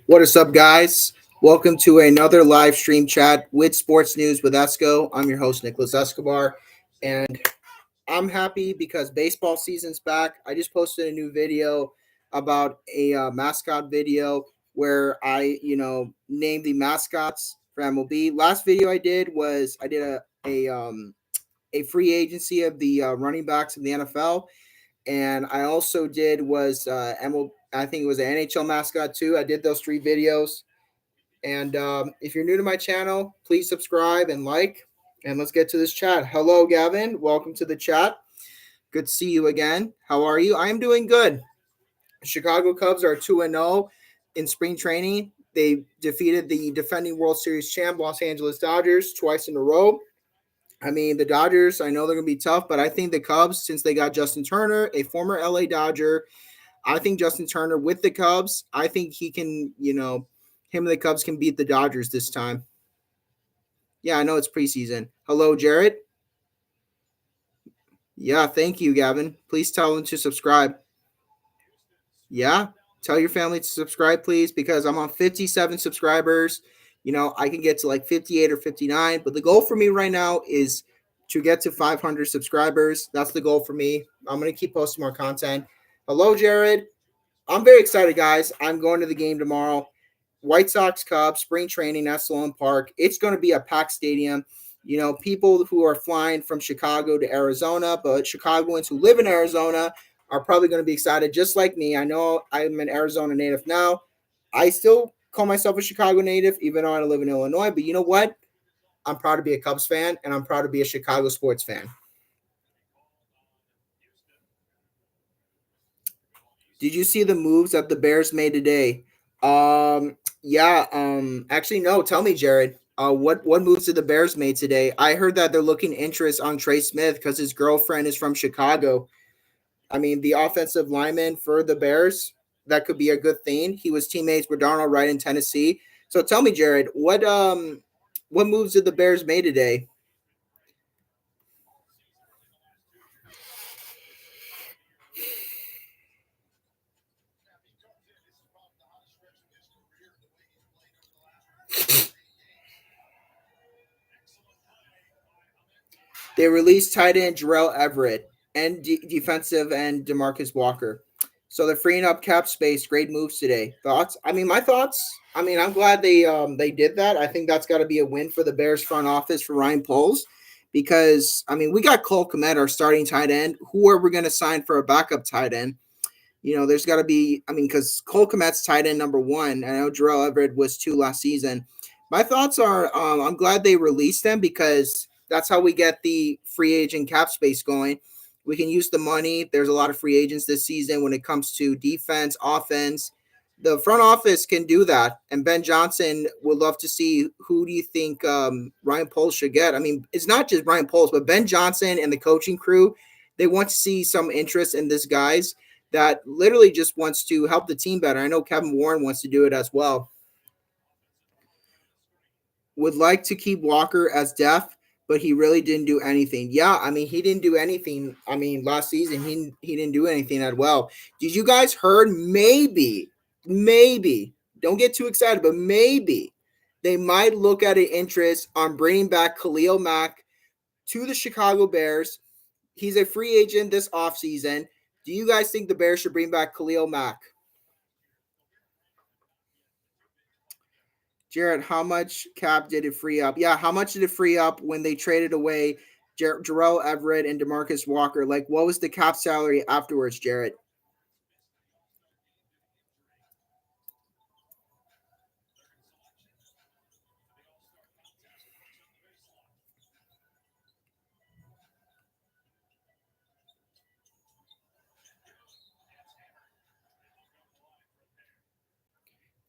What is up, guys? Welcome to another live stream chat with Sports News with Esco. I'm your host, Nicholas Escobar, and I'm happy because baseball season's back. I just posted a new video about a mascot video where I named the mascots for MLB. Last video I did was I did a free agency of the running backs of the NFL, and I also did was I think it was an NHL mascot too. I did those three videos. And if you're new to my channel, please subscribe and like. And let's get to this chat. Hello, Gavin. Welcome to the chat. Good to see you again. How are you? I am doing good. Chicago Cubs are 2-0 in spring training. They defeated the defending World Series champ Los Angeles Dodgers twice in a row. I mean, the Dodgers, I know they're going to be tough, but I think the Cubs, since they got Justin Turner, a former LA Dodger, I think Justin Turner with the Cubs, I think he can, him and the Cubs can beat the Dodgers this time. Yeah, I know it's preseason. Hello, Jared. Yeah, thank you, Gavin. Please tell them to subscribe. Yeah, tell your family to subscribe, please, because I'm on 57 subscribers. I can get to like 58 or 59, but the goal for me right now is to get to 500 subscribers. That's the goal for me. I'm going to keep posting more content. Hello, Jared. I'm very excited, guys. I'm going to the game tomorrow. White Sox Cubs, spring training at Sloan Park. It's going to be a packed stadium. People who are flying from Chicago to Arizona, but Chicagoans who live in Arizona are probably going to be excited just like me. I know I'm an Arizona native now. I still call myself a Chicago native, even though I live in Illinois. But you know what? I'm proud to be a Cubs fan, and I'm proud to be a Chicago sports fan. Did you see the moves that the Bears made today? Yeah. Actually, no. Tell me, Jared. What moves did the Bears made today? I heard that they're looking interest on Trey Smith because his girlfriend is from Chicago. I mean, the offensive lineman for the Bears, that could be a good thing. He was teammates with Darnold Wright in Tennessee. So tell me, Jared, what moves did the Bears made today? They released tight end Jarrell Everett and defensive end Demarcus Walker. So they're freeing up cap space. Great moves today. Thoughts? I mean, my thoughts. I mean, I'm glad they did that. I think that's got to be a win for the Bears front office for Ryan Poles, because I mean, we got Cole Kmet, our starting tight end. Who are we going to sign for a backup tight end? There's got to be. I mean, because Cole Kmet's tight end number one. I know Jarrell Everett was two last season. My thoughts are, I'm glad they released them because that's how we get the free agent cap space going. We can use the money. There's a lot of free agents this season when it comes to defense, offense. The front office can do that. And Ben Johnson would love to see, who do you think Ryan Poles should get? I mean, it's not just Ryan Poles, but Ben Johnson and the coaching crew. They want to see some interest in this guys that literally just wants to help the team better. I know Kevin Warren wants to do it as well. Would like to keep Walker as depth, but he really didn't do anything. Yeah, I mean, he didn't do anything. I mean, last season he didn't do anything that well. Did you guys heard maybe don't get too excited, but maybe they might look at an interest on bringing back Khalil Mack to the Chicago Bears. He's a free agent this offseason. Do you guys think the Bears should bring back Khalil Mack? Jared, how much cap did it free up? Yeah, how much did it free up when they traded away Jarrell Everett and Demarcus Walker? Like, what was the cap salary afterwards, Jared?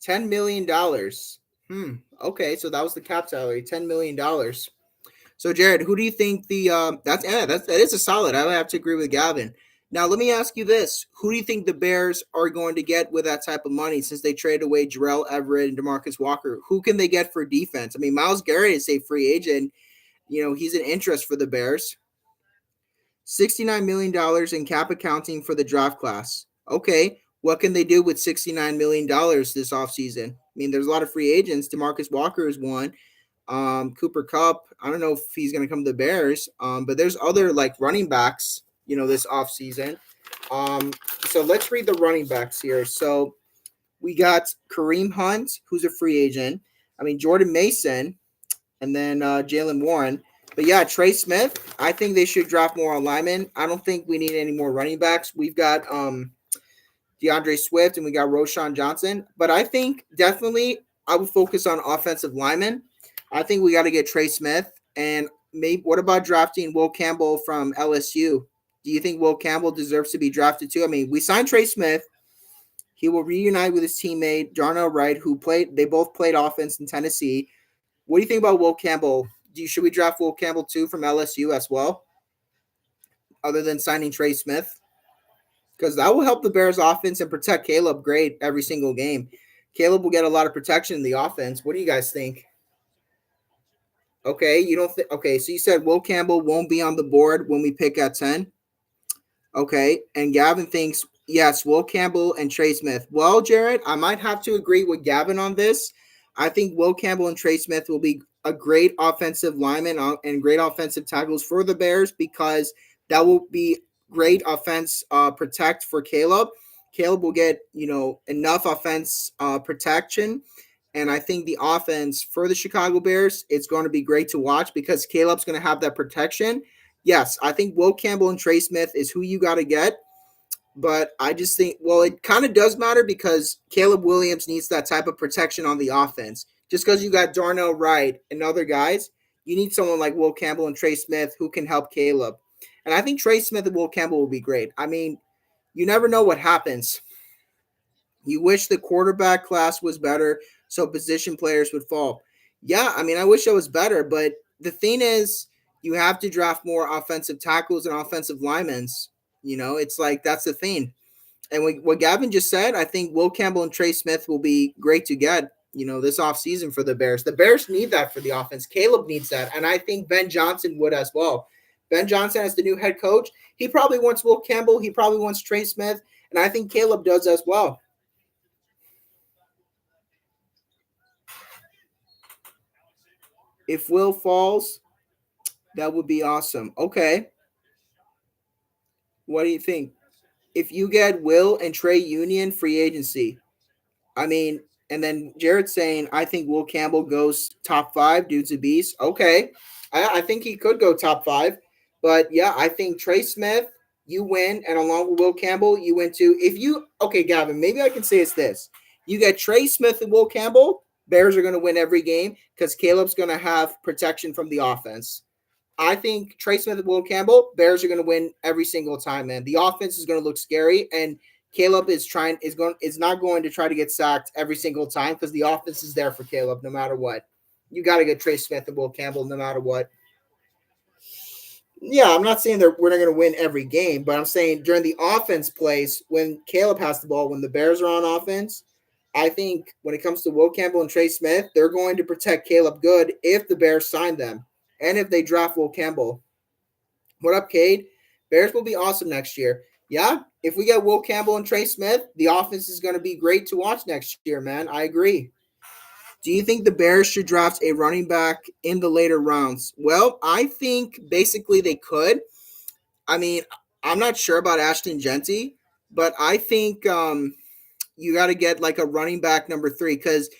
$10 million. Okay, so that was the cap salary, $10 million. So, Jared, who do you think that is a solid. I would have to agree with Gavin. Now, let me ask you this: who do you think the Bears are going to get with that type of money, since they traded away Jarrell Everett and Demarcus Walker? Who can they get for defense? I mean, Myles Garrett is a free agent. He's an interest for the Bears. $69 million in cap accounting for the draft class. Okay, what can they do with $69 million this offseason? I mean, there's a lot of free agents. Demarcus Walker is one. Cooper Cup. I don't know if he's going to come to the Bears. But there's other like running backs, this offseason. Um, so let's read the running backs here. So we got Kareem Hunt, who's a free agent. I mean, Jordan Mason, and then Jalen Warren. But yeah, Trey Smith. I think they should draft more on linemen. I don't think we need any more running backs. We've got DeAndre Swift and we got Roshan Johnson. But I think definitely I would focus on offensive linemen. I think we got to get Trey Smith. And maybe what about drafting Will Campbell from LSU? Do you think Will Campbell deserves to be drafted too? I mean, we signed Trey Smith. He will reunite with his teammate Darnell Wright, who played. They both played offense in Tennessee. What do you think about Will Campbell? Should we draft Will Campbell too from LSU as well, other than signing Trey Smith? Because that will help the Bears offense and protect Caleb great every single game. Caleb will get a lot of protection in the offense. What do you guys think? Okay, you don't think? Okay, so you said Will Campbell won't be on the board when we pick at 10. Okay, and Gavin thinks yes, Will Campbell and Trey Smith. Well, Jared, I might have to agree with Gavin on this. I think Will Campbell and Trey Smith will be a great offensive lineman and great offensive tackles for the Bears because that will be great offense protect for Caleb. Caleb will get enough offense protection, and I think the offense for the Chicago Bears it's going to be great to watch because Caleb's going to have that protection. Yes, I think Will Campbell and Trey Smith is who you got to get. But I just think, well, it kind of does matter because Caleb Williams needs that type of protection on the offense. Just because you got Darnell Wright and other guys, you need someone like Will Campbell and Trey Smith who can help Caleb. And I think Trey Smith and Will Campbell will be great. I mean, you never know what happens. You wish the quarterback class was better so position players would fall. Yeah, I mean, I wish it was better, but the thing is, you have to draft more offensive tackles and offensive linemen. It's like that's the thing. And what Gavin just said, I think Will Campbell and Trey Smith will be great to get, this offseason for the Bears. The Bears need that for the offense. Caleb needs that. And I think Ben Johnson would as well. Ben Johnson as the new head coach, he probably wants Will Campbell. He probably wants Trey Smith. And I think Caleb does as well. If Will falls, that would be awesome. Okay. What do you think? If you get Will and Trey Union free agency, I mean, and then Jared's saying, I think Will Campbell goes top 5 due to beast. Okay. I think he could go top 5. But yeah, I think Trey Smith, you win. And along with Will Campbell, you win too. Okay, Gavin, maybe I can say it's this. You get Trey Smith and Will Campbell, Bears are going to win every game because Caleb's going to have protection from the offense. I think Trey Smith and Will Campbell, Bears are going to win every single time, man. The offense is going to look scary, and Caleb is not going to try to get sacked every single time because the offense is there for Caleb no matter what. You got to get Trey Smith and Will Campbell no matter what. Yeah, I'm not saying that we're not going to win every game, but I'm saying during the offense plays when Caleb has the ball, when the Bears are on offense, I think when it comes to Will Campbell and Trey Smith, they're going to protect Caleb good if the Bears sign them and if they draft Will Campbell. What up, Cade? Bears will be awesome next year. Yeah, if we get Will Campbell and Trey Smith, the offense is going to be great to watch next year, man. I agree. Do you think the Bears should draft a running back in the later rounds? Well, I think basically they could. I mean, I'm not sure about Ashton Genty, but I think you got to get like a running back number 3 because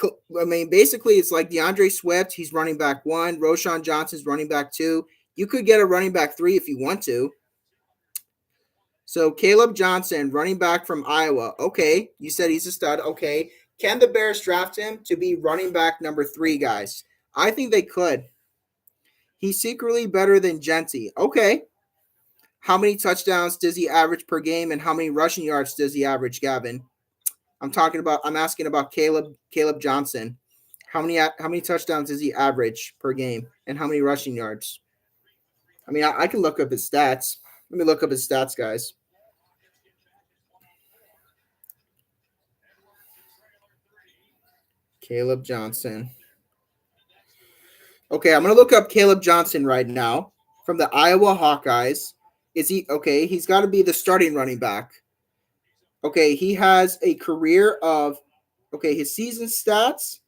I mean, basically, it's like DeAndre Swift, he's running back 1. Roshan Johnson's running back 2. You could get a running back 3 if you want to. So Caleb Johnson, running back from Iowa. Okay, you said he's a stud. Okay, can the Bears draft him to be running back number 3, guys? I think they could. He's secretly better than Genty. Okay. How many touchdowns does he average per game, and how many rushing yards does he average, Gavin? I'm asking about Caleb Johnson. How many touchdowns does he average per game, and how many rushing yards? I mean, I can look up his stats. Let me look up his stats, guys. Caleb Johnson. Okay, I'm gonna look up Caleb Johnson right now from the Iowa Hawkeyes. Is he okay? He's got to be the starting running back. Okay, he has a career of, okay, his season stats.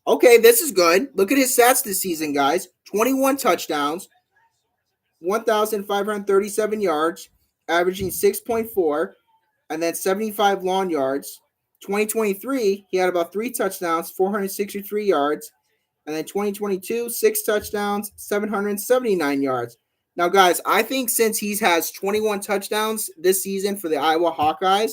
Okay, this is good. Look at his stats this season, guys. 21 touchdowns, 1,537 yards, averaging 6.4, and then 75 lawn yards. 2023, he had about 3 touchdowns, 463 yards, and then 2022, 6 touchdowns, 779 yards. Now, guys, I think since he has 21 touchdowns this season for the Iowa Hawkeyes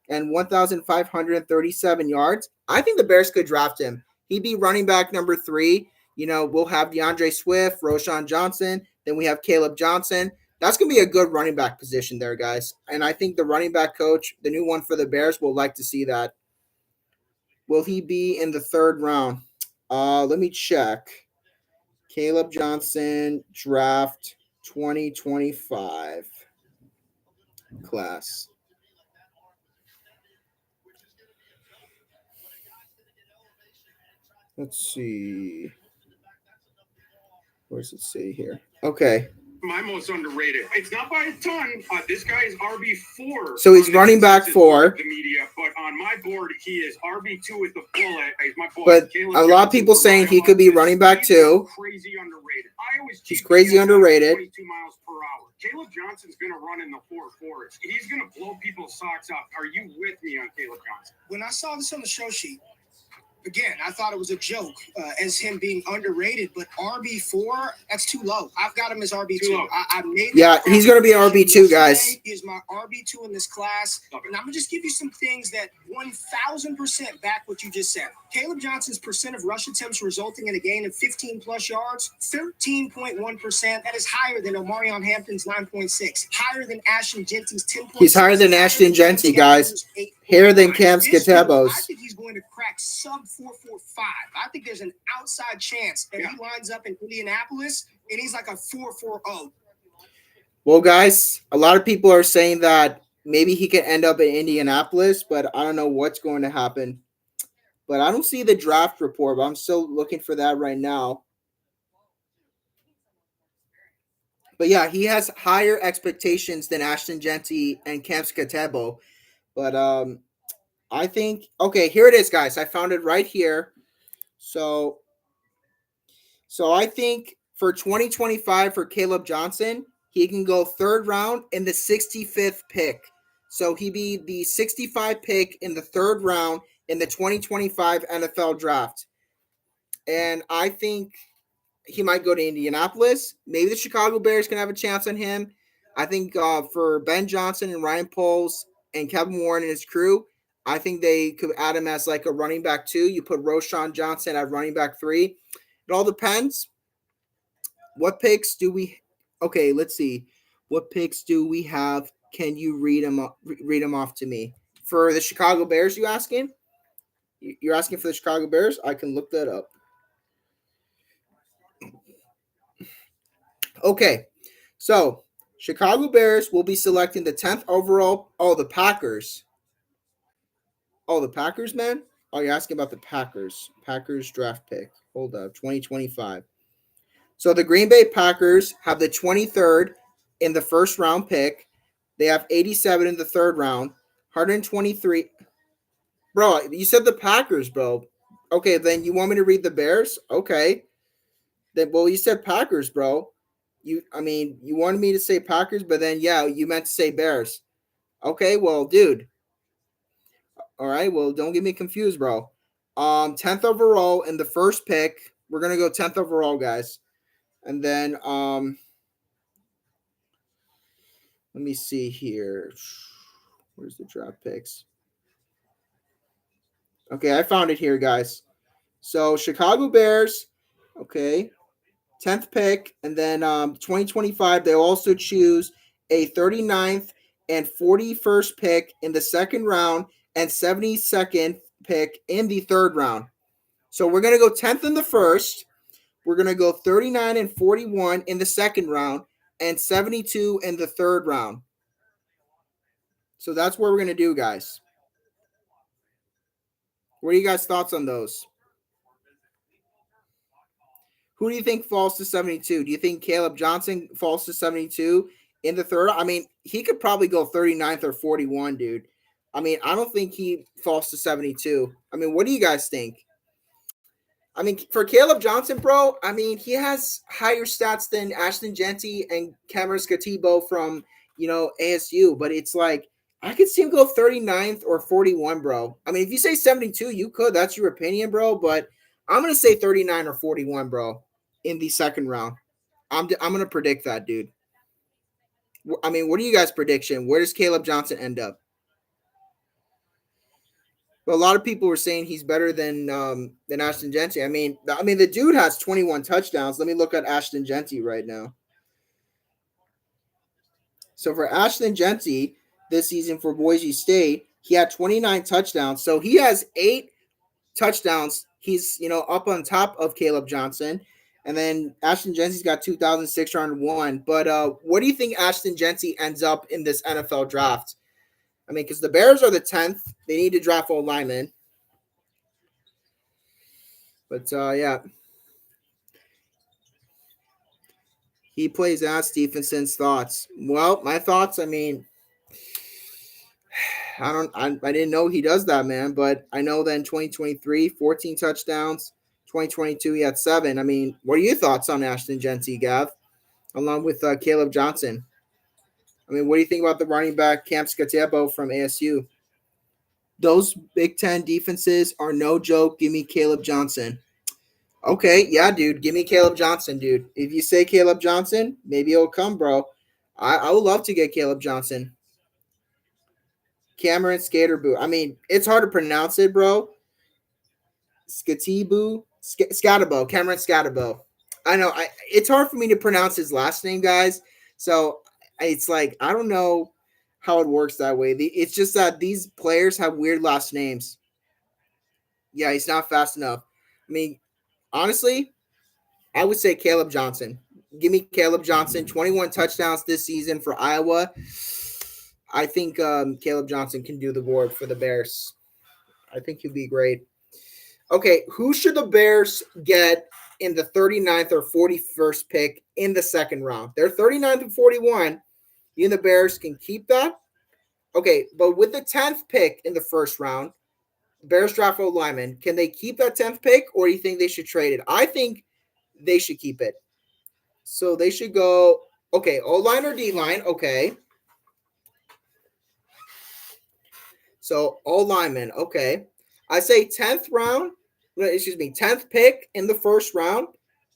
and 1,537 yards, I think the Bears could draft him. He'd be running back number 3. You know, we'll have DeAndre Swift, Roschon Johnson. Then we have Caleb Johnson. That's going to be a good running back position there, guys. And I think the running back coach, the new one for the Bears, will like to see that. Will he be in the 3rd round? Let me check. Caleb Johnson draft 2025 class. Let's see. Where does it say here? Okay. My most underrated. It's not by a ton. This guy is RB4. So he's running back 4. The media, but on my board, he is RB2 with the bullet. He's my boy. But a lot of people saying he could be running back 2. Crazy underrated. He's crazy underrated. 22 miles per hour. Caleb Johnson's going to run in the 4.4s. He's going to blow people's socks off. Are you with me on Caleb Johnson? When I saw this on the show sheet, again, I thought it was a joke as him being underrated, but RB4, that's too low. I've got him as RB2. I made he's going to be RB2, guys. He is my RB2 in this class. And I'm going to just give you some things that 1,000% back what you just said. Caleb Johnson's percent of rush attempts resulting in a gain of 15-plus yards, 13.1%. That is higher than Omarion Hampton's 9.6. Higher than Ashton Genty's 10.6. He's higher than Ashton Genty, guys. Higher than Cam Scatebo's. I think he's going to crack sub 4.45. I think there's an outside chance that he lines up in Indianapolis and he's like a 4.40. Well, guys, a lot of people are saying that maybe he could end up in Indianapolis, but I don't know what's going to happen. But I don't see the draft report, but I'm still looking for that right now. But yeah, he has higher expectations than Ashton Genty and Cam Scatebo. But I think, okay, here it is, guys. I found it right here. So I think for 2025 for Caleb Johnson, he can go 3rd round in the 65th pick. So he'd be the 65 pick in the 3rd round in the 2025 NFL draft. And I think he might go to Indianapolis. Maybe the Chicago Bears can have a chance on him. I think for Ben Johnson and Ryan Poles and Kevin Warren and his crew, I think they could add him as like a running back 2. You put Roschon Johnson at running back 3. It all depends. What picks do we – okay, let's see. What picks do we have? Can you read them off to me? For the Chicago Bears, you asking? You're asking for the Chicago Bears? I can look that up. Okay, so Chicago Bears will be selecting the 10th overall. Oh, the Packers. Oh, the Packers, man? Oh, you're asking about the Packers. Packers draft pick. Hold up, 2025. So the Green Bay Packers have the 23rd in the 1st round pick. They have 87 in the 3rd round. 123. Bro, you said the Packers, bro. Okay, then you want me to read the Bears? Okay. Then, well, you said Packers, bro. You wanted me to say Packers, but then, yeah, you meant to say Bears. Okay, well, dude. All right, well, don't get me confused, bro. 10th overall in the 1st pick. We're going to go 10th overall, guys. And then, let me see here. Where's the draft picks? Okay, I found it here, guys. So, Chicago Bears, okay, 10th pick. And then 2025, they'll also choose a 39th and 41st pick in the 2nd round and 72nd pick in the 3rd round. So, we're going to go 10th in the 1st. We're going to go 39 and 41 in the 2nd round and 72 in the 3rd round. So that's what we're going to do, guys. What are you guys' thoughts on those? Who do you think falls to 72? Do you think Caleb Johnson falls to 72 in the third. I mean, he could probably go 39th or 41, dude. I mean, I don't think he falls to 72. I mean, what do you guys think? I mean, for Caleb Johnson, bro, I mean, he has higher stats than Ashton Genty and Cameron Scatibo from, ASU, but it's like, I could see him go 39th or 41, bro. I mean, if you say 72, you could. That's your opinion, bro, but I'm going to say 39 or 41, bro, in the second round. I'm going to predict that, dude. I mean, what are you guys' prediction? Where does Caleb Johnson end up? Well, a lot of people were saying he's better than Ashton Genty. I mean, the dude has 21 touchdowns. Let me look at Ashton Genty right now. So for Ashton Genty this season for Boise State, he had 29 touchdowns. So he has 8 touchdowns. He's up on top of Caleb Johnson. And then Ashton Genty's got 2,601. But what do you think Ashton Genty ends up in this NFL draft? I mean, because the Bears are the 10th. They need to draft old linemen. But, yeah. He plays ass Stephenson's thoughts. Well, my thoughts, I mean, I didn't know he does that, man. But I know that in 2023, 14 touchdowns. 2022, he had 7. I mean, what are your thoughts on Ashton Genty, Gav, along with Caleb Johnson? I mean, what do you think about the running back Cam Scatebo from ASU? Those Big Ten defenses are no joke. Give me Caleb Johnson. Okay, yeah, dude. Give me Caleb Johnson, dude. If you say Caleb Johnson, maybe it'll come, bro. I would love to get Caleb Johnson. Cameron Skaterbo. I mean, it's hard to pronounce it, bro. Scatibu. Scatabo. Cameron Scatabo. I know. It's hard for me to pronounce his last name, guys. So it's like, I don't know how it works that way. It's just that these players have weird last names. Yeah, he's not fast enough. I mean, honestly, I would say Caleb Johnson. Give me Caleb Johnson. 21 touchdowns this season for Iowa. I think Caleb Johnson can do the work for the Bears. I think he'll be great. Okay, who should the Bears get in the 39th or 41st pick in the second round? They're 39th and 41. You and the Bears can keep that. Okay, but with the 10th pick in the first round, Bears draft O lineman. Can they keep that 10th pick, or do you think they should trade it? I think they should keep it. So they should go, okay, O-line or D-line, okay. So O-lineman, okay. I say 10th pick in the first round.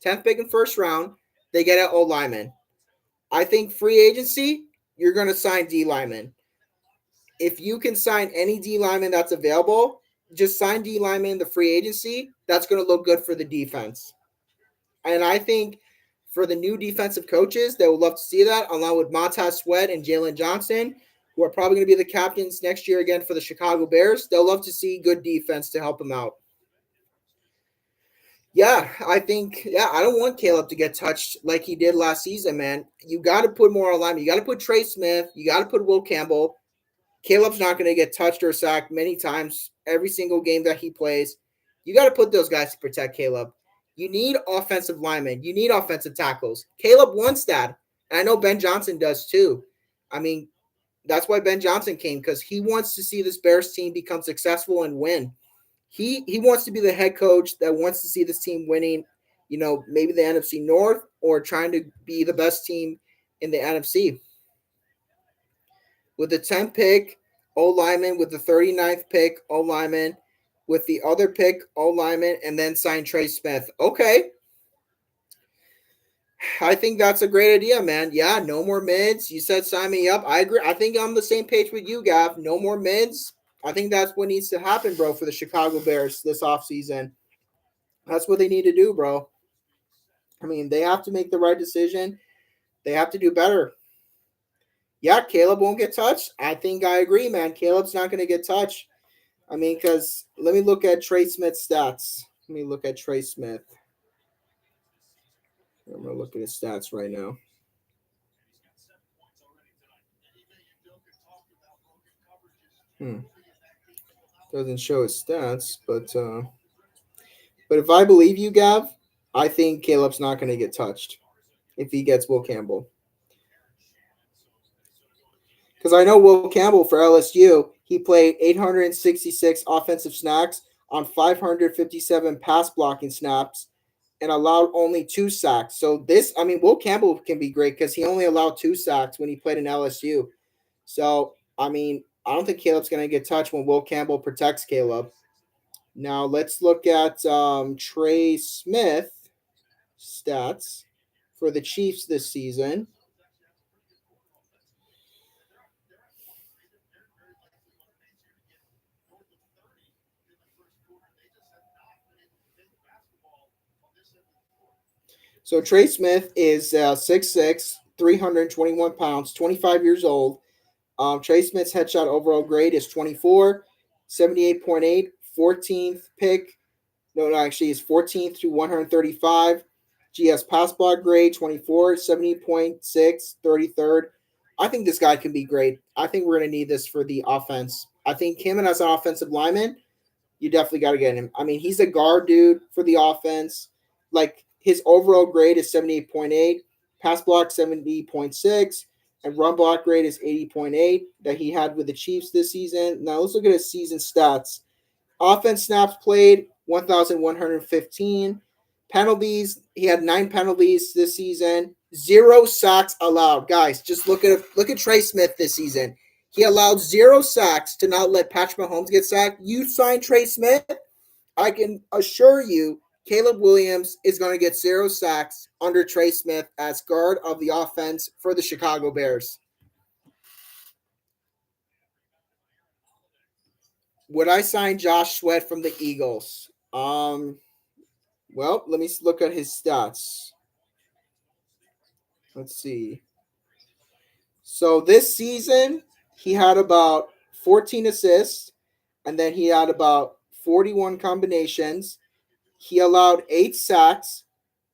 10th pick in first round, they get an O-lineman. I think free agency, you're going to sign D-lineman. If you can sign any D-lineman that's available, just sign D-lineman in the free agency. That's going to look good for the defense. And I think for the new defensive coaches, they would love to see that, along with Montez Sweat and Jalen Johnson, who are probably going to be the captains next year again for the Chicago Bears. They'll love to see good defense to help them out. Yeah, I don't want Caleb to get touched like he did last season, man. You got to put more alignment. You got to put Trey Smith. You got to put Will Campbell. Caleb's not going to get touched or sacked many times every single game that he plays. You got to put those guys to protect Caleb. You need offensive linemen. You need offensive tackles. Caleb wants that. And I know Ben Johnson does too. I mean, that's why Ben Johnson came, because he wants to see this Bears team become successful and win. He wants to be the head coach that wants to see this team winning, maybe the NFC North or trying to be the best team in the NFC. With the 10th pick, O-lineman. With the 39th pick, O-lineman. With the other pick, O-lineman, and then sign Trey Smith. Okay. I think that's a great idea, man. Yeah, no more mids. You said sign me up. I agree. I think I'm on the same page with you, Gav. No more mids. I think that's what needs to happen, bro, for the Chicago Bears this offseason. That's what they need to do, bro. I mean, they have to make the right decision. They have to do better. Yeah, Caleb won't get touched. I think I agree, man. Caleb's not going to get touched. I mean, because let me look at Trey Smith's stats. Let me look at Trey Smith. I'm going to look at his stats right now. Doesn't show his stats, but if I believe you, Gav, I think Caleb's not going to get touched if he gets Will Campbell. because I know Will Campbell for LSU, he played 866 offensive snaps on 557 pass blocking snaps and allowed only 2 sacks. So this, I mean, Will Campbell can be great because he only allowed 2 sacks when he played in LSU. So, I mean, I don't think Caleb's going to get touched when Will Campbell protects Caleb. Now, let's look at Trey Smith stats for the Chiefs this season. So Trey Smith is 6'6", 321 pounds, 25 years old. Trey Smith's headshot overall grade is 24, 78.8, 14th pick. No, actually, he's 14th to 135. GS pass block grade 24, 70.6, 33rd. I think this guy can be great. I think we're going to need this for the offense. I think him and as an offensive lineman, you definitely got to get him. I mean, he's a guard dude for the offense. Like, his overall grade is 78.8, pass block 70.6, and run block grade is 80.8 that he had with the Chiefs this season. Now, let's look at his season stats. Offense snaps played, 1,115. Penalties, he had 9 penalties this season. 0 sacks allowed. Guys, just look at Trey Smith this season. He allowed 0 sacks to not let Patrick Mahomes get sacked. You sign Trey Smith, I can assure you Caleb Williams is going to get 0 sacks under Trey Smith as guard of the offense for the Chicago Bears. Would I sign Josh Sweat from the Eagles? Well, let me look at his stats. Let's see. So this season, he had about 14 assists, and then he had about 41 combinations. He allowed 8 sacks,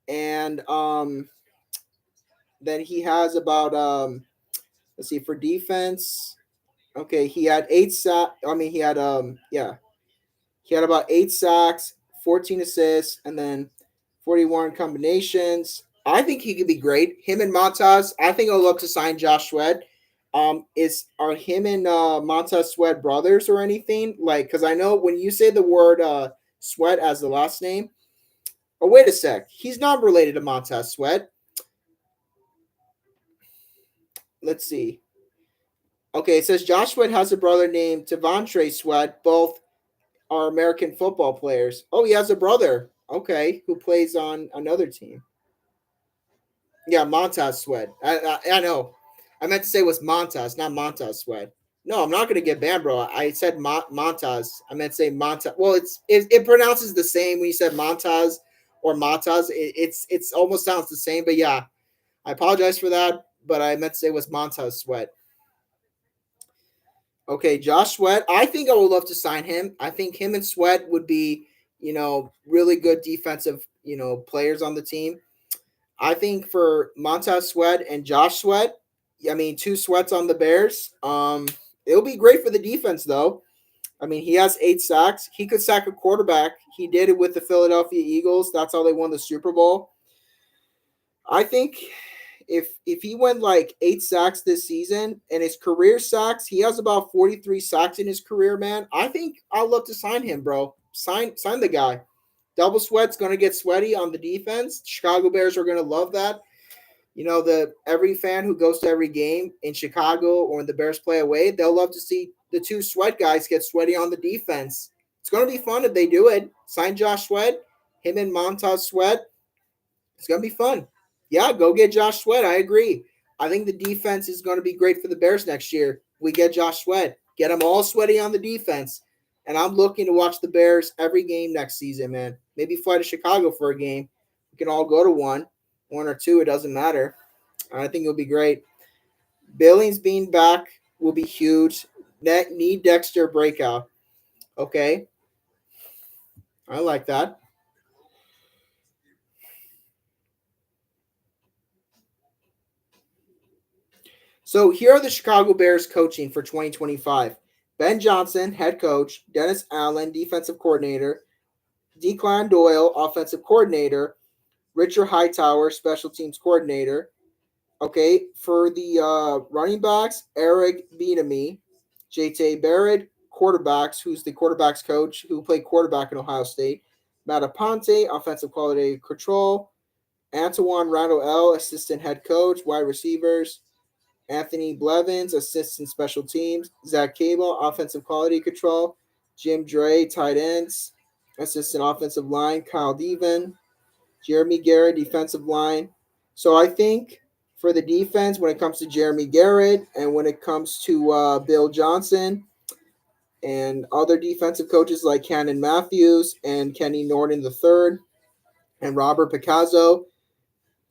and then he has about let's see, for defense. Okay, he had 8 sacks. I mean, he had he had about 8 sacks, 14 assists, and then 41 combinations. I think he could be great. Him and Montez, I think I'll love to sign Josh Sweat. Are him and Montez Sweat brothers or anything? Like, because I know when you say the word Sweat as the last name. Oh, wait a sec. He's not related to Montez Sweat. Let's see. Okay, it says Josh Sweat has a brother named Devontre Sweat. Both are American football players. Oh, he has a brother. Okay, who plays on another team. Yeah, Montez Sweat. I know. I meant to say it was Montez, not Montez Sweat. No, I'm not going to get banned, bro. I said Montez. I meant to say Montez. Well, it pronounces the same when you said Montez or Montez. It's almost sounds the same, but yeah, I apologize for that. But I meant to say it was Montez Sweat. Okay, Josh Sweat. I think I would love to sign him. I think him and Sweat would be, really good defensive, players on the team. I think for Montez Sweat and Josh Sweat, I mean, 2 Sweats on the Bears. It'll be great for the defense, though. I mean, he has 8 sacks. He could sack a quarterback. He did it with the Philadelphia Eagles. That's how they won the Super Bowl. I think if he went like 8 sacks this season and his career sacks, he has about 43 sacks in his career, man. I think I'd love to sign him, bro. Sign the guy. Double Sweat's going to get sweaty on the defense. Chicago Bears are going to love that. Every fan who goes to every game in Chicago or when the Bears play away, they'll love to see the 2 Sweat guys get sweaty on the defense. It's going to be fun if they do it. Sign Josh Sweat, him and Montez Sweat. It's going to be fun. Yeah, go get Josh Sweat. I agree. I think the defense is going to be great for the Bears next year. We get Josh Sweat. Get them all sweaty on the defense. And I'm looking to watch the Bears every game next season, man. Maybe fly to Chicago for a game. We can all go to one or 2. It doesn't matter. I think it'll be great. Billings being back will be huge. Need Dexter breakout. Okay. I like that. So here are the Chicago Bears coaching for 2025. Ben Johnson, head coach. Dennis Allen, defensive coordinator. Declan Doyle, offensive coordinator. Richard Hightower, special teams coordinator. Okay, for the running backs, Eric Bieniemy, JT Barrett, quarterbacks, who's the quarterbacks coach who played quarterback in Ohio State, Matt Aponte, offensive quality control, Antoine Randall L, assistant head coach, wide receivers, Anthony Blevins, assistant special teams, Zach Cable, offensive quality control, Jim Dre, tight ends, assistant offensive line, Kyle Devin, Jeremy Garrett, defensive line. So I think for the defense, when it comes to Jeremy Garrett and when it comes to Bill Johnson and other defensive coaches like Cannon Matthews and Kenny Norton III and Robert Picasso,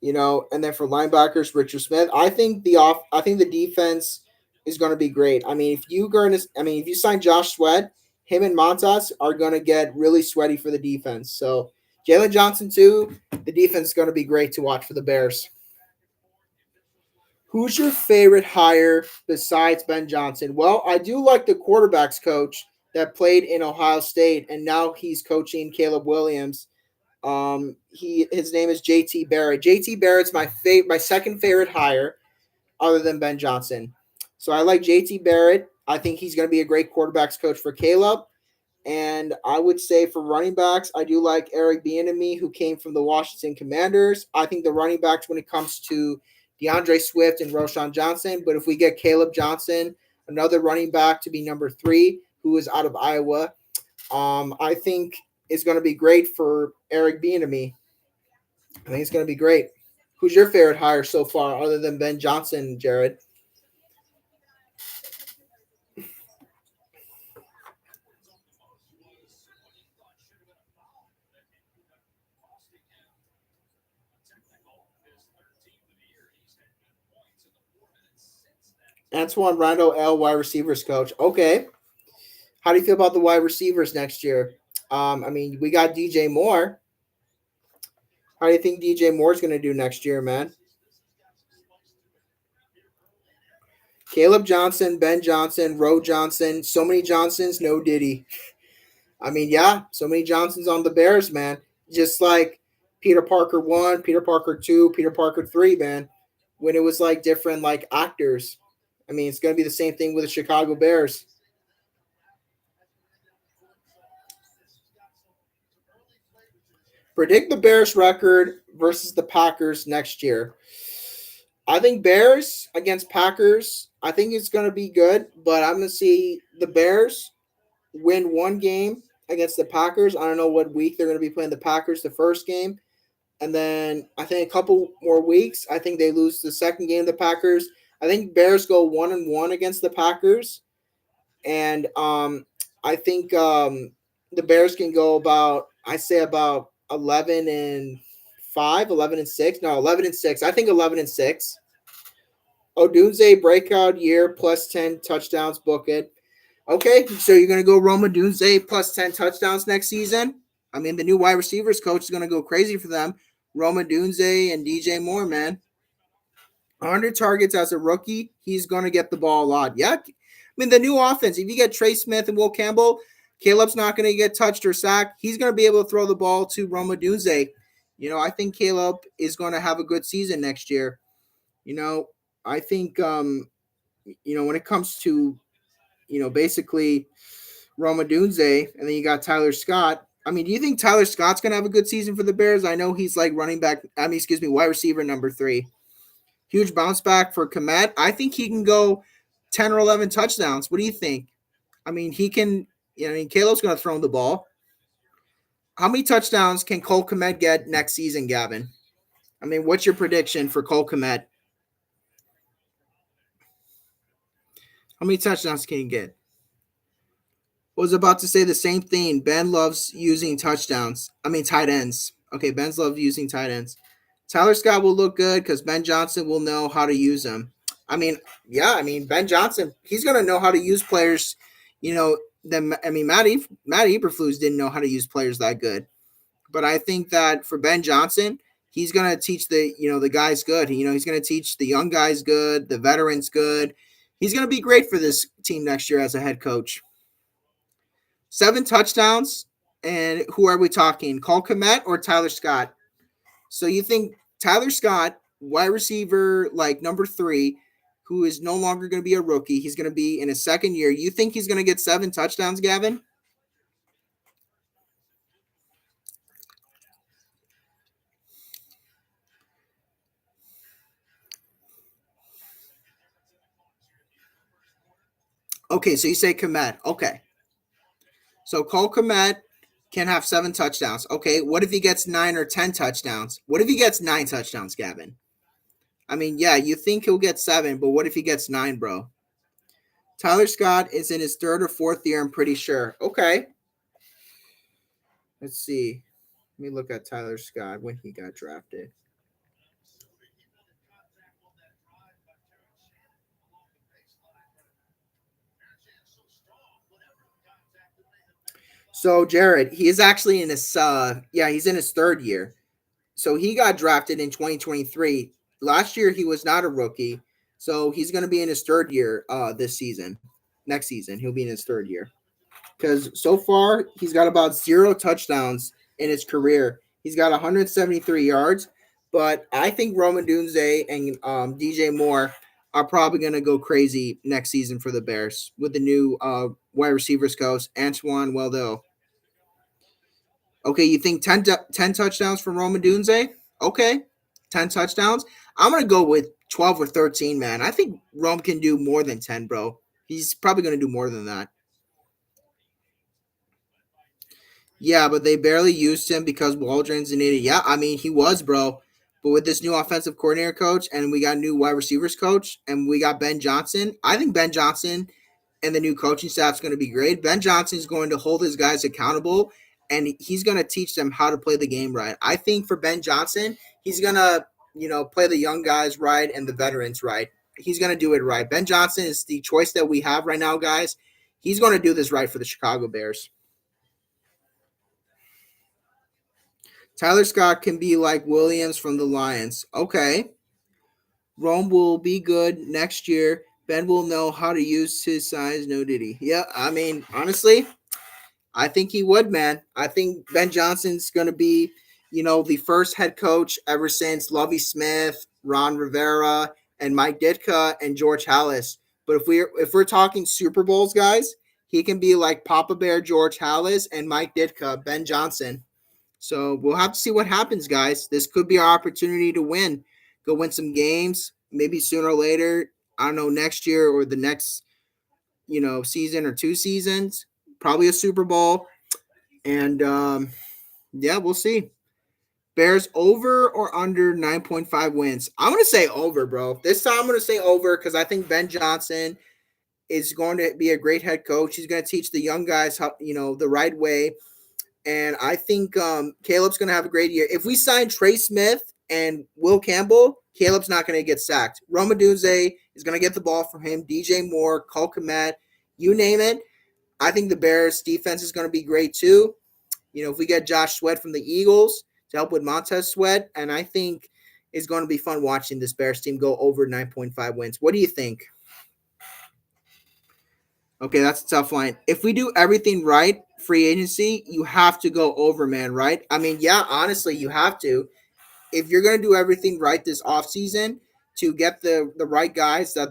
and then for linebackers, Richard Smith, I think the defense is going to be great. I mean, if you sign Josh Sweat, him and Montas are going to get really sweaty for the defense. So Jalen Johnson too, the defense is going to be great to watch for the Bears. Who's your favorite hire besides Ben Johnson? Well, I do like the quarterbacks coach that played in Ohio State, and now he's coaching Caleb Williams. His name is JT Barrett. JT Barrett's my second favorite hire, other than Ben Johnson. So I like JT Barrett. I think he's going to be a great quarterbacks coach for Caleb. And I would say for running backs, I do like Eric Bieniemy, who came from the Washington Commanders. I think the running backs, when it comes to DeAndre Swift and Roshan Johnson, but if we get Caleb Johnson, another running back to be number 3, who is out of Iowa, I think it's going to be great for Eric Bieniemy. I think it's going to be great. Who's your favorite hire so far, other than Ben Johnson, Jared? Antoine Randall L, wide receivers coach. Okay. How do you feel about the wide receivers next year? I mean, we got DJ Moore. How do you think DJ Moore's going to do next year, man? Caleb Johnson, Ben Johnson, Roe Johnson. So many Johnsons, no Diddy. I mean, yeah, so many Johnsons on the Bears, man. Just like Peter Parker 1, Peter Parker 2, Peter Parker 3, man. When it was like different like actors. I mean, it's going to be the same thing with the Chicago Bears. Predict the Bears record versus the Packers next year. I think Bears against Packers, I think it's going to be good, but I'm going to see the Bears win one game against the Packers. I don't know what week they're going to be playing the Packers the first game. And then I think a couple more weeks, I think they lose the second game of the Packers. I think Bears go 1-1 against the Packers. And I think the Bears can go about 11-5, 11-6. No, 11-6. I think 11-6. Odunze breakout year plus 10 touchdowns. Book it. Okay, so you're gonna go Roma Odunze plus 10 touchdowns next season. I mean, the new wide receivers coach is gonna go crazy for them. Roma Odunze and DJ Moore, man. 100 targets as a rookie, he's going to get the ball a lot. Yeah. I mean, the new offense, if you get Trey Smith and Will Campbell, Caleb's not going to get touched or sacked. He's going to be able to throw the ball to Roma Dunze. I think Caleb is going to have a good season next year. I think, when it comes to, basically Roma Dunze, and then you got Tyler Scott. I mean, do you think Tyler Scott's going to have a good season for the Bears? I know he's like wide receiver number 3. Huge bounce back for Komet. I think he can go 10 or 11 touchdowns. What do you think? I mean, he can, Caleb's going to throw him the ball. How many touchdowns can Cole Komet get next season, Gavin? I mean, what's your prediction for Cole Komet? How many touchdowns can he get? I was about to say the same thing. Ben loves using tight ends. Okay, Ben's loves using tight ends. Tyler Scott will look good because Ben Johnson will know how to use them. Ben Johnson, he's going to know how to use players. Matt Eberflus didn't know how to use players that good. But I think that for Ben Johnson, he's going to teach the guys good. He's going to teach the young guys good, the veterans good. He's going to be great for this team next year as a head coach. 7 touchdowns, and who are we talking? Cole Komet or Tyler Scott? So you think Tyler Scott wide receiver like number 3, who is no longer going to be a rookie. He's going to be in his second year. You think he's going to get 7 touchdowns, Gavin? Okay, so you say Komet. Okay. So Cole Komet can have 7 touchdowns. Okay, what if he gets 9 or 10 touchdowns? What if he gets 9 touchdowns, Gavin? I mean, yeah, you think he'll get 7, but what if he gets 9, bro? Tyler Scott is in his 3rd or 4th year, I'm pretty sure. Okay. Let's see. Let me look at Tyler Scott when he got drafted. So Jared, he is actually in his he's in his 3rd year. So he got drafted in 2023. Last year he was not a rookie. So he's going to be in his 3rd year this season. Next season he'll be in his 3rd year. Because so far he's got about 0 touchdowns in his career. He's got 173 yards, but I think Roman Dunze and DJ Moore are probably going to go crazy next season for the Bears with the new wide receivers coach, Antoine Weldell. Okay, you think 10 touchdowns from Roman Dunze? Okay, 10 touchdowns. I'm going to go with 12 or 13, man. I think Rome can do more than 10, bro. He's probably going to do more than that. Yeah, but they barely used him because Waldron's an idiot. Yeah, I mean, he was, bro. But with this new offensive coordinator coach, and we got new wide receivers coach, and we got Ben Johnson, I think Ben Johnson and the new coaching staff is going to be great. Ben Johnson is going to hold his guys accountable, and he's going to teach them how to play the game right. I think for Ben Johnson, he's going to, play the young guys right and the veterans right. He's going to do it right. Ben Johnson is the choice that we have right now, guys. He's going to do this right for the Chicago Bears. Tyler Scott can be like Williams from the Lions. Okay. Rome will be good next year. Ben will know how to use his size. No, did he? Yeah, I mean, honestly, I think he would, man. I think Ben Johnson's going to be, the first head coach ever since Lovie Smith, Ron Rivera, and Mike Ditka and George Halas. But if we're talking Super Bowls, guys, he can be like Papa Bear, George Halas, and Mike Ditka, Ben Johnson. So we'll have to see what happens, guys. This could be our opportunity to win. Go win some games, maybe sooner or later. I don't know, next year or the next, season or 2 seasons. Probably a Super Bowl. And, we'll see. Bears over or under 9.5 wins? I'm going to say over, bro. This time I'm going to say over because I think Ben Johnson is going to be a great head coach. He's going to teach the young guys how, the right way. And I think Caleb's going to have a great year. If we sign Trey Smith and Will Campbell, Caleb's not going to get sacked. Roma Dunze is going to get the ball from him. DJ Moore, Cole Kmet, you name it. I think the Bears' defense is going to be great too. If we get Josh Sweat from the Eagles to help with Montez Sweat, and I think it's going to be fun watching this Bears team go over 9.5 wins. What do you think? Okay, that's a tough line. If we do everything right, free agency, you have to go over, man, right? I mean, yeah, honestly, you have to. If you're going to do everything right this offseason to get the right guys that,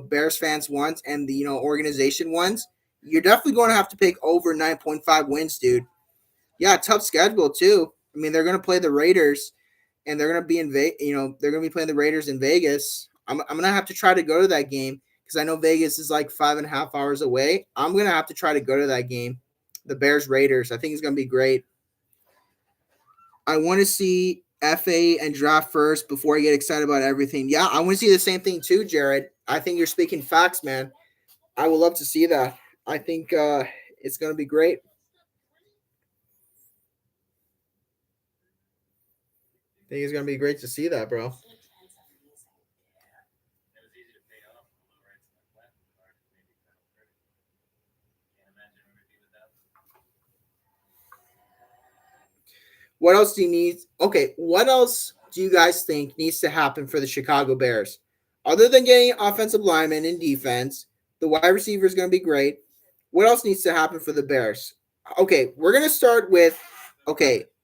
Bears fans want and the, organization wants, you're definitely going to have to pick over 9.5 wins, dude. Yeah, tough schedule, too. I mean, they're going to play the Raiders, and they're going to be they're going to be playing the Raiders in Vegas. I'm going to have to try to go to that game, because I know Vegas is like 5.5 hours away. I'm going to have to try to go to that game. The Bears-Raiders. I think it's going to be great. I want to see FA and draft first before I get excited about everything. Yeah, I want to see the same thing too, Jared. I think you're speaking facts, man. I would love to see that. I think it's going to be great. I think it's going to be great to see that, bro. What else do you need? Okay, what else do you guys think needs to happen for the Chicago Bears? Other than getting offensive linemen and defense, the wide receiver is going to be great. What else needs to happen for the Bears? Okay, we're going to start with,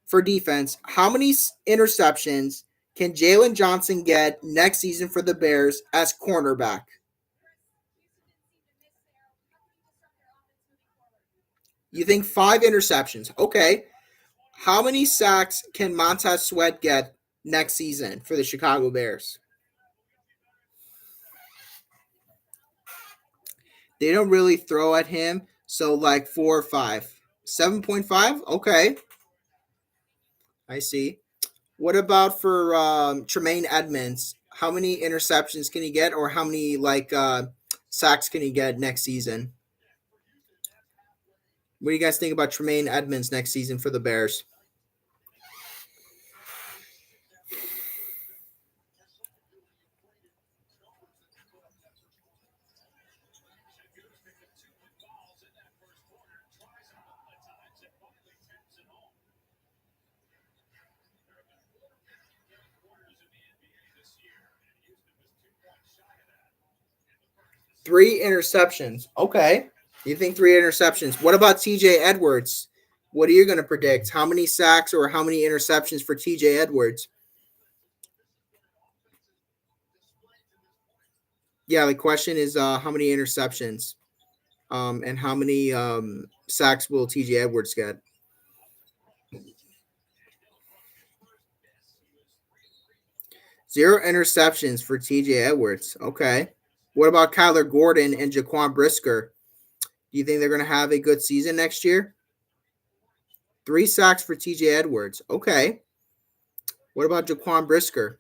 for defense, how many interceptions can Jalen Johnson get next season for the Bears as cornerback? You think 5 interceptions. Okay. How many sacks can Montez Sweat get next season for the Chicago Bears? They don't really throw at him, so like 4 or 5. 7.5? Okay. I see. What about for Tremaine Edmonds? How many interceptions can he get, or how many sacks can he get next season? What do you guys think about Tremaine Edmonds next season for the Bears? Three interceptions. Okay. You think 3 interceptions. What about TJ Edwards? What are you going to predict? How many sacks or how many interceptions for TJ Edwards? Yeah, the question is how many interceptions and how many sacks will TJ Edwards get? Zero interceptions for TJ Edwards. Okay. What about Kyler Gordon and Jaquan Brisker? Do you think they're going to have a good season next year? 3 sacks for TJ Edwards. Okay. What about Jaquan Brisker?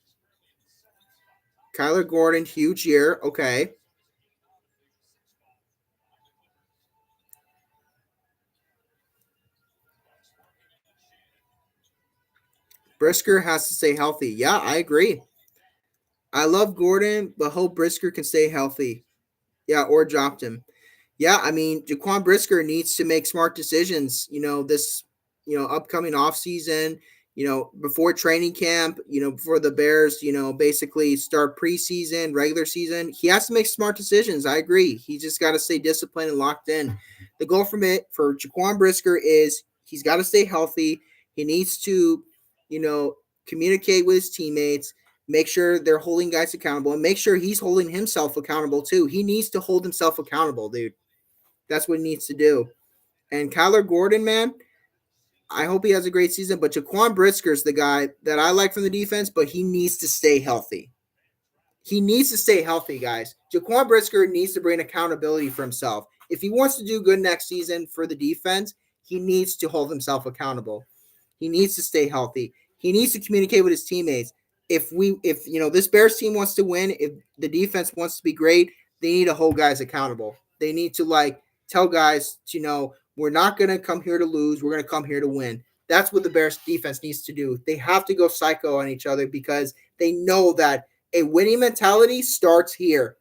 Kyler Gordon, huge year. Okay. Brisker has to stay healthy. Yeah, I agree. I love Gordon, but hope Brisker can stay healthy. Yeah, or dropped him. Yeah, I mean, Jaquan Brisker needs to make smart decisions, this, upcoming offseason, before training camp, before the Bears, basically start preseason, regular season. He has to make smart decisions. I agree. He just got to stay disciplined and locked in. The goal for Jaquan Brisker is he's got to stay healthy. He needs to, communicate with his teammates, make sure they're holding guys accountable, and make sure he's holding himself accountable too. He needs to hold himself accountable, dude. That's what he needs to do. And Kyler Gordon, man, I hope he has a great season. But Jaquan Brisker's the guy that I like from the defense, but he needs to stay healthy. He needs to stay healthy, guys. Jaquan Brisker needs to bring accountability for himself. If he wants to do good next season for the defense, he needs to hold himself accountable. He needs to stay healthy. He needs to communicate with his teammates. If this Bears team wants to win, if the defense wants to be great, they need to hold guys accountable. They need to tell guys, we're not going to come here to lose. We're going to come here to win. That's what the Bears defense needs to do. They have to go psycho on each other because they know that a winning mentality starts here.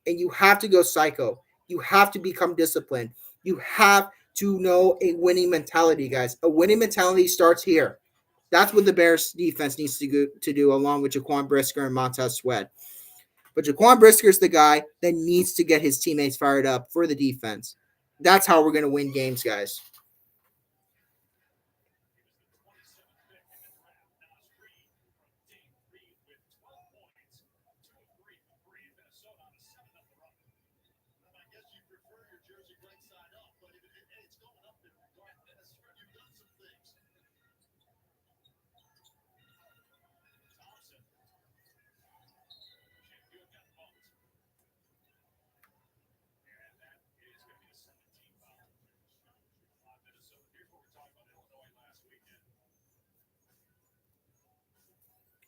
And you have to go psycho. You have to become disciplined. You have to know a winning mentality, guys. A winning mentality starts here. That's what the Bears defense needs to do along with Jaquan Brisker and Montez Sweat. But Jaquan Brisker is the guy that needs to get his teammates fired up for the defense. That's how we're going to win games, guys.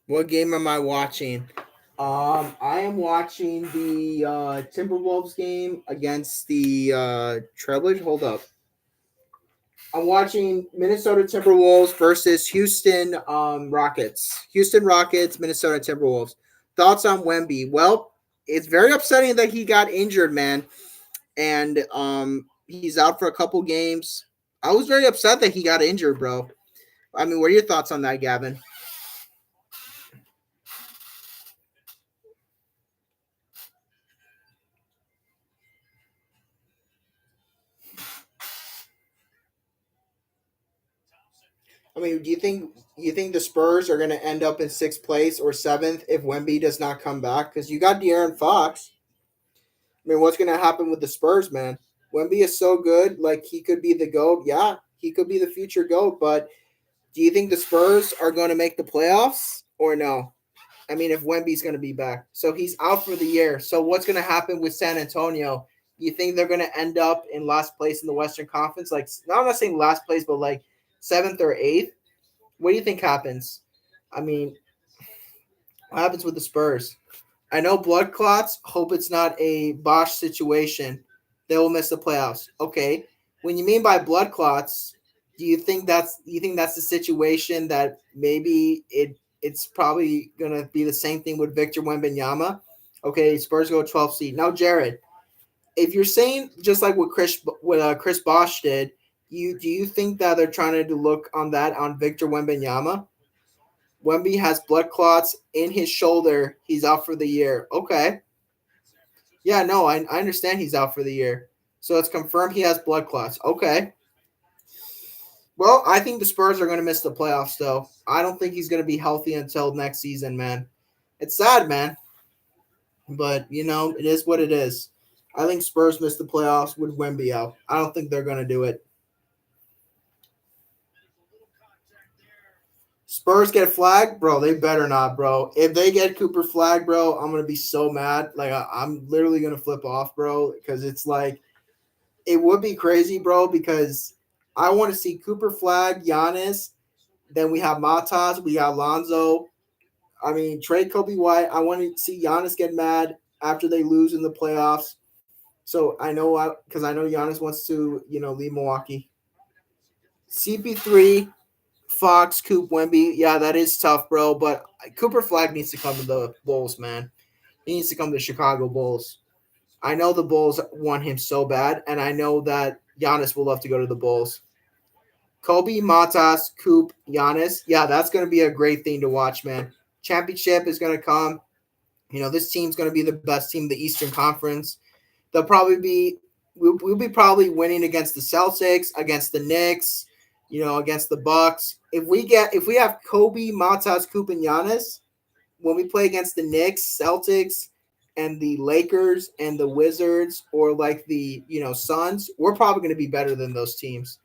What game am I watching? I am watching the Timberwolves game against the Trailblazers. Hold up. I'm watching Minnesota Timberwolves versus Houston Rockets. Houston Rockets, Minnesota Timberwolves. Thoughts on Wemby? Well, it's very upsetting that he got injured, man. And he's out for a couple games. I was very upset that he got injured, bro. I mean, what are your thoughts on that, Gavin? I mean, do you think the Spurs are going to end up in sixth place or seventh if Wemby does not come back? Because you got De'Aaron Fox. I mean, what's going to happen with the Spurs, man? Wemby is so good, like he could be the GOAT. Yeah, he could be the future GOAT, but do you think the Spurs are going to make the playoffs or no? I mean, if Wemby's going to be back. So he's out for the year. So what's going to happen with San Antonio? You think they're going to end up in last place in the Western Conference? Like, no, I'm not saying last place, but like seventh or eighth? What do you think happens? I mean, what happens with the Spurs? I know blood clots. Hope it's not a Bosch situation. They will miss the playoffs. Okay. When you mean by blood clots, do you think that's the situation that maybe it's probably gonna be the same thing with Victor Wembanyama? Okay, Spurs go 12 seed. Now, Jared, if you're saying just like what Chris Bosch did, do you think that they're trying to look on that on Victor Wembanyama? Wemby has blood clots in his shoulder. He's out for the year. Okay. Yeah, no, I understand he's out for the year. So it's confirmed he has blood clots. Okay. Well, I think the Spurs are going to miss the playoffs, though. I don't think he's going to be healthy until next season, man. It's sad, man. But, it is what it is. I think Spurs miss the playoffs with Wemby out. I don't think they're going to do it. Spurs get flagged, bro. They better not, bro. If they get Cooper flagged, bro, I'm gonna be so mad. Like I'm literally gonna flip off, bro, because it's like it would be crazy, bro. Because I want to see Cooper flag, Giannis. Then we have Matas, we got Lonzo. I mean, trade Kobe White. I want to see Giannis get mad after they lose in the playoffs. So because I know Giannis wants to, leave Milwaukee. CP3 Fox, Coop, Wemby. Yeah, that is tough, bro. But Cooper Flag needs to come to the Bulls, man. He needs to come to the Chicago Bulls. I know the Bulls want him so bad, and I know that Giannis will love to go to the Bulls. Kobe, Matas, Coop, Giannis. Yeah, that's going to be a great thing to watch, man. Championship is going to come. This team's going to be the best team in the Eastern Conference. They'll probably be we'll be probably winning against the Celtics, against the Knicks, against the Bucks. If we have Kobe, Matas, Coop, and Giannis, when we play against the Knicks, Celtics, and the Lakers and the Wizards, or like the Suns, we're probably going to be better than those teams.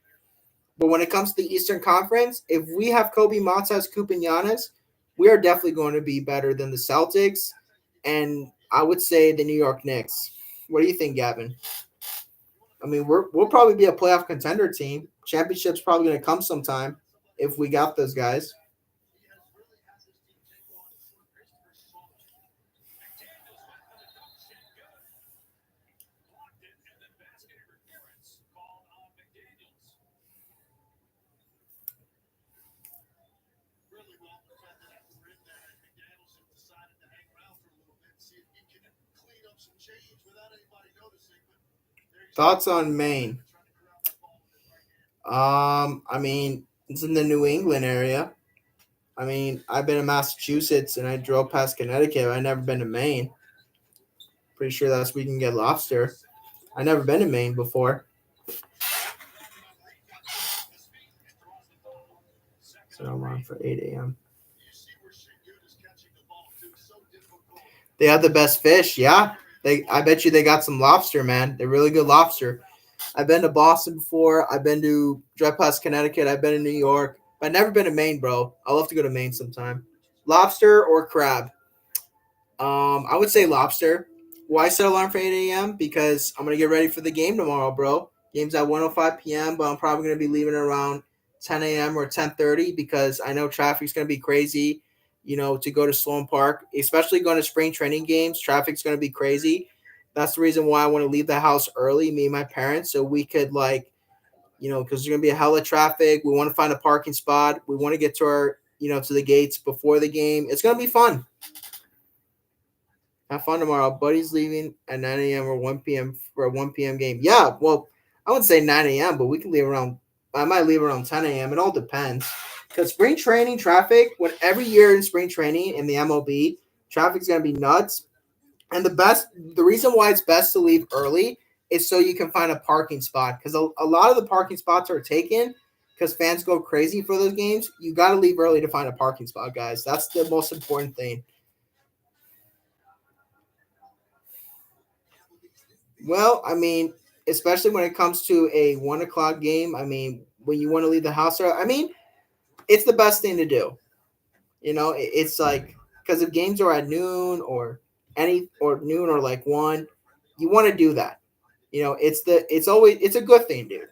But when it comes to the Eastern Conference, if we have Kobe, Matas, Coop, and Giannis, we are definitely going to be better than the Celtics, and I would say the New York Knicks. What do you think, Gavin? I mean, we'll probably be a playoff contender team. Championship's probably going to come sometime if we got those guys. Thoughts on Maine? I mean, it's in the New England area. I mean, I've been to Massachusetts and I drove past Connecticut. I've never been to Maine. Pretty sure that's where we can get lobster. I've never been to Maine before. So I'm on for 8 a.m. They have the best fish. Yeah. I bet you they got some lobster, man. They're really good lobster. I've been to Boston before. I've been to drive past Connecticut. I've been to New York. But I've never been to Maine, bro. I'd love to go to Maine sometime. Lobster or crab? I would say lobster. Why set alarm for 8 a.m.? Because I'm gonna get ready for the game tomorrow, bro. Game's at 1:05 p.m., but I'm probably gonna be leaving around 10 a.m. or 10:30 because I know traffic's gonna be crazy. To go to Sloan Park, especially going to spring training games, traffic's gonna be crazy. That's the reason why I want to leave the house early, me and my parents, so we could because there's gonna be a hell of traffic. We want to find a parking spot. We want to get to to the gates before the game. It's gonna be fun. Have fun tomorrow. Buddy's leaving at 9 a.m. or 1 p.m. for a 1 p.m. game. Yeah, well, I would say 9 a.m., but we can leave I might leave around 10 a.m. It all depends. Because spring training traffic, every year in spring training in the MLB, traffic's going to be nuts. And the reason why it's best to leave early is so you can find a parking spot. Because a lot of the parking spots are taken. because fans go crazy for those games, you got to leave early to find a parking spot, guys. That's the most important thing. Well, I mean, especially when it comes to a 1 o'clock game, I mean, when you want to leave the house early, I mean, it's the best thing to do. It's like, because if games are at noon or noon or like 1, you want to do that. It's a good thing, dude.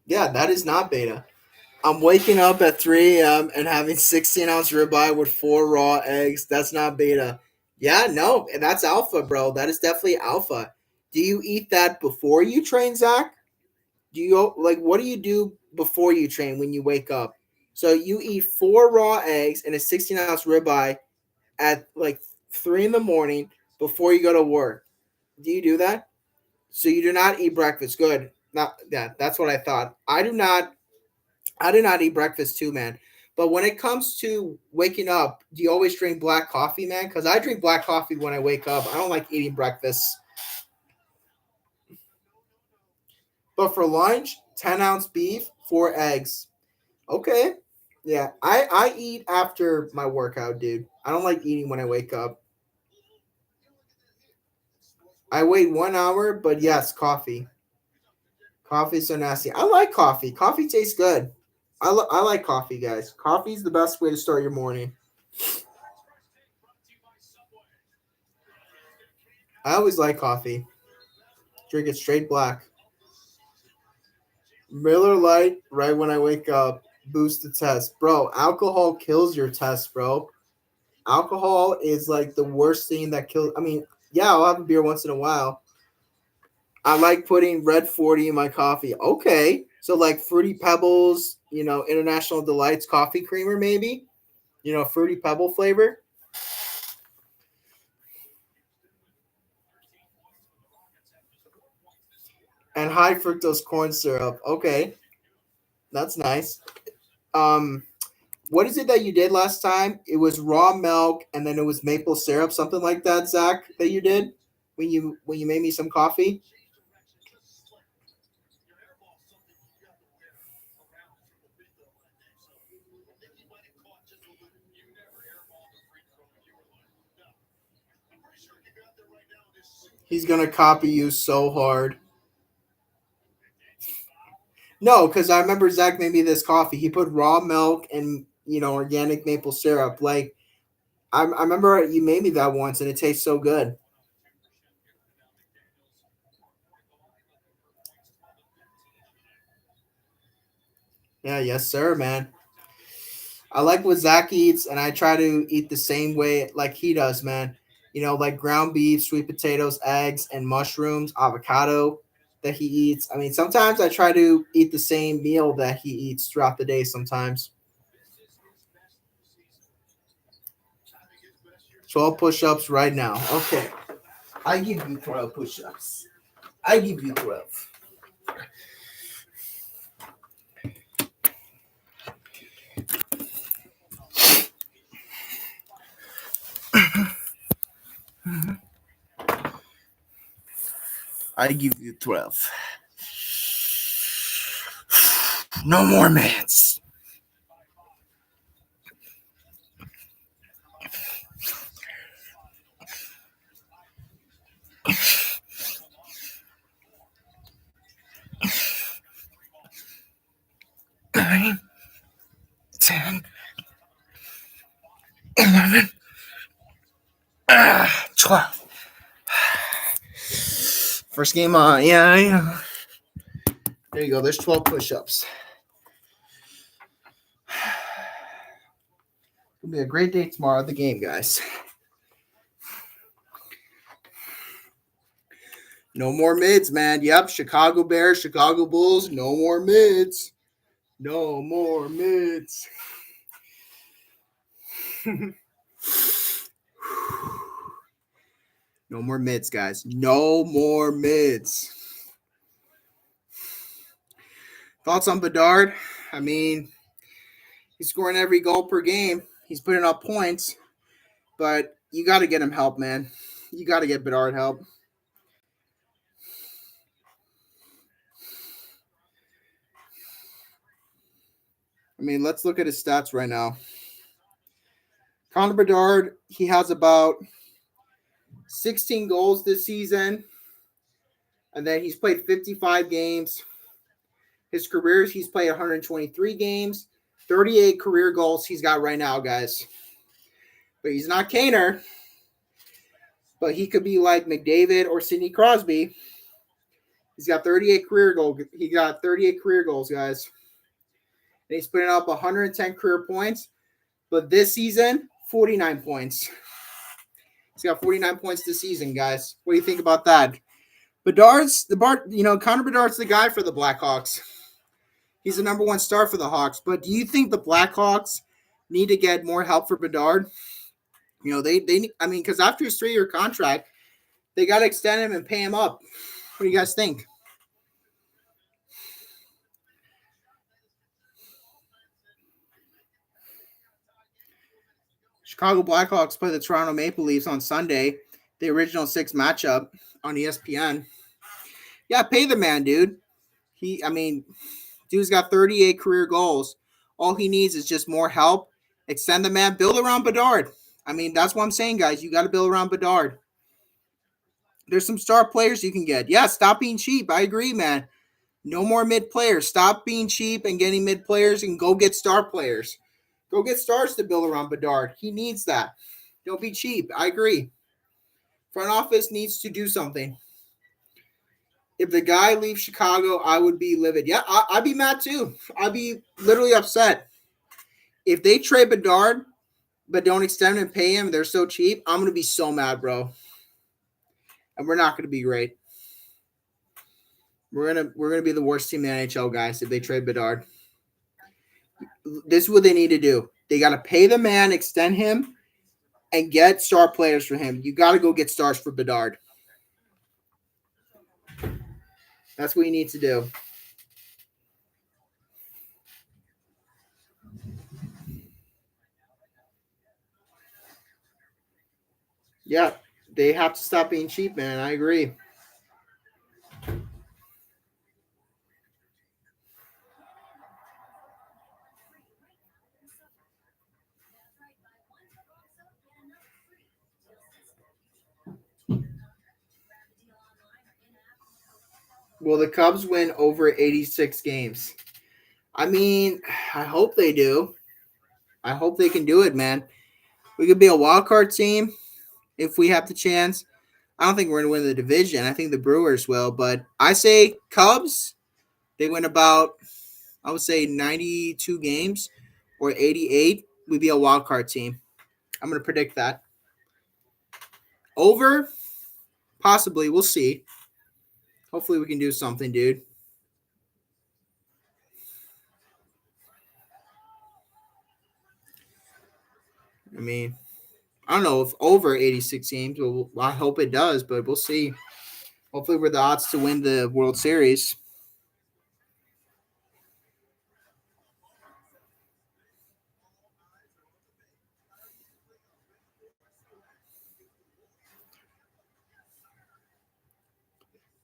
Yeah, that is not beta. I'm waking up at 3 a.m. and having 16-ounce ribeye with 4 raw eggs. That's not beta. Yeah, no, that's alpha, bro. That is definitely alpha. Do you eat that before you train, Zach? What do you do before you train when you wake up? So you eat 4 raw eggs and a 16-ounce ribeye at like 3 in the morning before you go to work. Do you do that? So you do not eat breakfast. Good. Not yeah, that's what I thought. I do not eat breakfast too, man. But when it comes to waking up, do you always drink black coffee, man? Because I drink black coffee when I wake up. I don't like eating breakfast. But for lunch, 10-ounce beef, 4 eggs. Okay. Yeah, I eat after my workout, dude. I don't like eating when I wake up. I wait 1 hour, but yes, coffee. Coffee's so nasty. I like coffee. Coffee tastes good. I like coffee, guys. Coffee's the best way to start your morning. I always like coffee. Drink it straight black. Miller Lite right when I wake up. Boost the test. Bro, alcohol kills your test, bro. Alcohol is like the worst thing that kills. I mean, yeah, I'll have a beer once in a while. I like putting Red 40 in my coffee. Okay. So like Fruity Pebbles, International Delights coffee creamer maybe. Fruity Pebble flavor. And high fructose corn syrup. Okay. That's nice. Um what is it that you did last time? It was raw milk and then it was maple syrup, something like that, Zach, that you did when you made me some coffee. He's gonna copy you so hard. No, because I remember Zach made me this coffee. He put raw milk and organic maple syrup. Like I remember you made me that once, and it tastes so good. Yeah, yes, sir, man. I like what Zach eats, and I try to eat the same way like he does, man. Like ground beef, sweet potatoes, eggs, and mushrooms, avocado that he eats. I mean, sometimes I try to eat the same meal that he eats throughout the day sometimes. 12 push ups right now. Okay. I give you 12 push ups. I give you 12. I give you 12. No more minutes. Nine, 10, 11, 12. First game on. Yeah. There you go. There's 12 push ups. It'll be a great day tomorrow at the game, guys. No more mids, man. Yep. Chicago Bears, Chicago Bulls. No more mids. No more mids. No more mids, guys. No more mids. Thoughts on Bedard? I mean, he's scoring every goal per game. He's putting up points, but you got to get him help, man. You got to get Bedard help. I mean, let's look at his stats right now. Connor Bedard, he has about 16 goals this season, and then he's played 55 games. His careers, he's played 123 games, 38 career goals he's got right now, guys. But he's not Kaner, but he could be like McDavid or Sidney Crosby. He's got 38 career goals. He got 38 career goals, guys. And he's putting up 110 career points. But this season, 49 points. He's got 49 points this season, guys. What do you think about that? Connor Bedard's the guy for the Blackhawks. He's the number one star for the Hawks. But do you think the Blackhawks need to get more help for Bedard? You know, because after his 3-year contract, they got to extend him and pay him up. What do you guys think? Chicago Blackhawks play the Toronto Maple Leafs on Sunday, the original 6 matchup on ESPN. Yeah, pay the man, dude. Dude's got 38 career goals. All he needs is just more help. Extend the man. Build around Bedard. I mean, that's what I'm saying, guys. You got to build around Bedard. There's some star players you can get. Yeah, stop being cheap. I agree, man. No more mid players. Stop being cheap and getting mid players and go get star players. Go get stars to build around Bedard. He needs that. Don't be cheap. I agree. Front office needs to do something. If the guy leaves Chicago, I would be livid. Yeah, I'd be mad too. I'd be literally upset. If they trade Bedard but don't extend and pay him, they're so cheap, I'm going to be so mad, bro. And we're not going to be great. We're gonna be the worst team in the NHL, guys, if they trade Bedard. This is what they need to do. They got to pay the man, extend him, and get star players for him. You got to go get stars for Bedard. That's what you need to do. Yeah, they have to stop being cheap, man. I agree. Will the Cubs win over 86 games? I mean, I hope they do. I hope they can do it, man. We could be a wild card team if we have the chance. I don't think we're going to win the division. I think the Brewers will. But I say Cubs, they win about, I would say, 92 games or 88. We'd be a wild card team. I'm going to predict that. Over? Possibly. We'll see. Hopefully we can do something, dude. I mean, I don't know if over 86 games. Well, I hope it does, but we'll see. Hopefully we're the odds to win the World Series.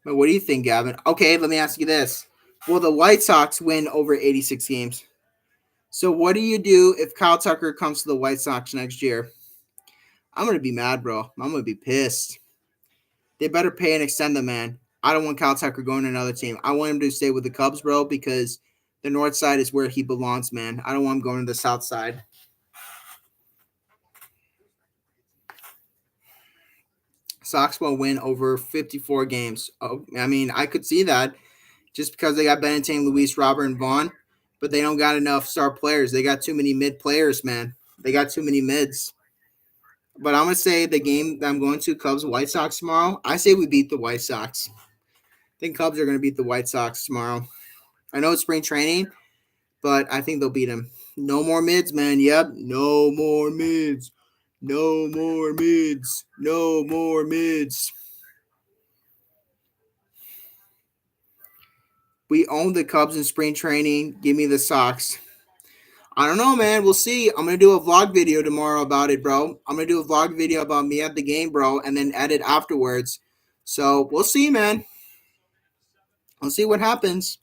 But what do you think, Gavin? Okay, let me ask you this. Will the White Sox win over 86 games? So what do you do if Kyle Tucker comes to the White Sox next year? I'm going to be mad, bro. I'm going to be pissed. They better pay and extend the man. I don't want Kyle Tucker going to another team. I want him to stay with the Cubs, bro, because the north side is where he belongs, man. I don't want him going to the south side. Sox will win over 54 games. Oh, I mean, I could see that just because they got Benintendi, Luis, Robert, and Vaughn, but they don't got enough star players. They got too many mid players, man. They got too many mids. But I'm going to say the game that I'm going to, Cubs-White Sox tomorrow, I say we beat the White Sox. I think Cubs are going to beat the White Sox tomorrow. I know it's spring training, but I think they'll beat them. No more mids, man. Yep, no more mids. No more mids. No more mids. We own the Cubs in spring training. Give me the Sox. I don't know, man. We'll see. I'm going to do a vlog video tomorrow about it, bro. I'm going to do a vlog video about me at the game, bro, and then edit afterwards. So we'll see, man. We'll see what happens.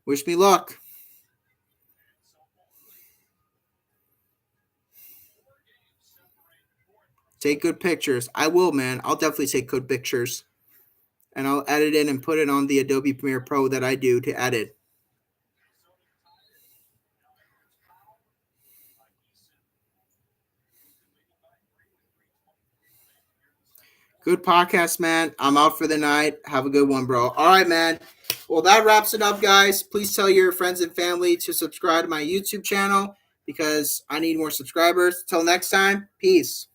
Wish me luck. Take good pictures. I will, man. I'll definitely take good pictures. And I'll edit it and put it on the Adobe Premiere Pro that I do to edit. Good podcast, man. I'm out for the night. Have a good one, bro. All right, man. Well, that wraps it up, guys. Please tell your friends and family to subscribe to my YouTube channel because I need more subscribers. Till next time, peace.